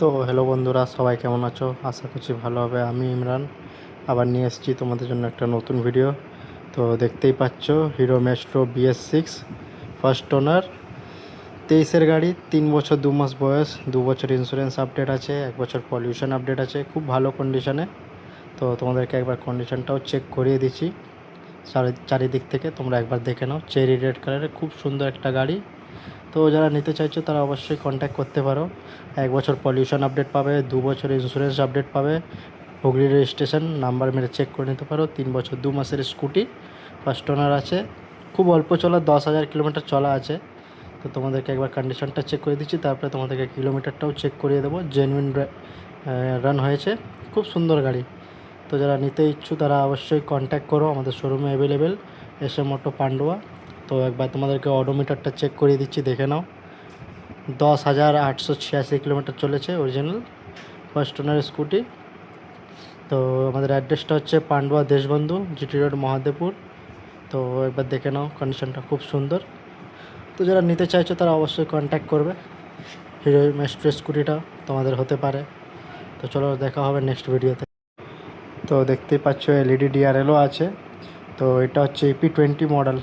তো হ্যালো বন্ধুরা, সবাই কেমন আছো? আশা করছি ভালো হবে। আমি ইমরান আবার নিয়ে এসেছি তোমাদের জন্য একটা নতুন ভিডিও। তো দেখতেই পাচ্ছ, Hero Maestro BS6 first owner, 23-এর গাড়ি, 3 বছর 2 মাস বয়স, 2 বছর ইন্স্যুরেন্স আপডেট আছে, 1 বছর পলিউশন আপডেট আছে, খুব ভালো কন্ডিশনে। তো তোমাদেরকে একবার কন্ডিশনটাও চেক করিয়ে দিচ্ছি চারিদিক থেকে, তোমরা একবার দেখে নাও। চেরি রেড কালারের খুব সুন্দর একটা গাড়ি। তো যারা নিতে চাইছো তারা অবশ্যই কন্ট্যাক্ট করতে পারো। 1 বছর পলিউশন আপডেট পাবে, 2 বছর ইন্স্যুরেন্স আপডেট পাবে, হুগলি রেজিস্ট্রেশন নাম্বার মেরে চেক করে নিতে পারো। 3 বছর 2 মাসের স্কুটি, ফার্স্ট ওনার আছে, খুব অল্প চলা, 10,000 কিলোমিটার চলা আছে। তো তোমাদেরকে একবার কন্ডিশনটা চেক করে দিচ্ছি, তারপরে তোমাদেরকে কিলোমিটারটাও চেক করিয়ে দেবো। জেনুইন রান হয়েছে, খুব সুন্দর গাড়ি। তো যারা নিতে ইচ্ছুক তারা অবশ্যই কন্ট্যাক্ট করো, আমাদের শোরুমে অ্যাভেলেবেল, এসএম অটো পান্ডুয়া। তো একবার তোমাদেরকে অডোমিটারটা চেক করিয়ে দিচ্ছি, দেখে নাও। 10,886 কিলোমিটার চলেছে, অরিজিনাল ফার্স্ট ওনার স্কুটি। তো আমাদের অ্যাড্রেসটা হচ্ছে পান্ডুয়া দেশবন্ধু, জিটি রোড, মহাদেবপুর। তো একবার দেখে নাও, কন্ডিশনটা খুব সুন্দর। তো যারা নিতে চাইছো তারা অবশ্যই কন্ট্যাক্ট করবে। হিরো ম্যাস্ট্রো স্কুটিটা তোমাদের হতে পারে। তো চলো, দেখা হবে নেক্সট ভিডিওতে। তো দেখতেই পাচ্ছ, LED DRLও আছে। তো এটা হচ্ছে EP20 মডেল।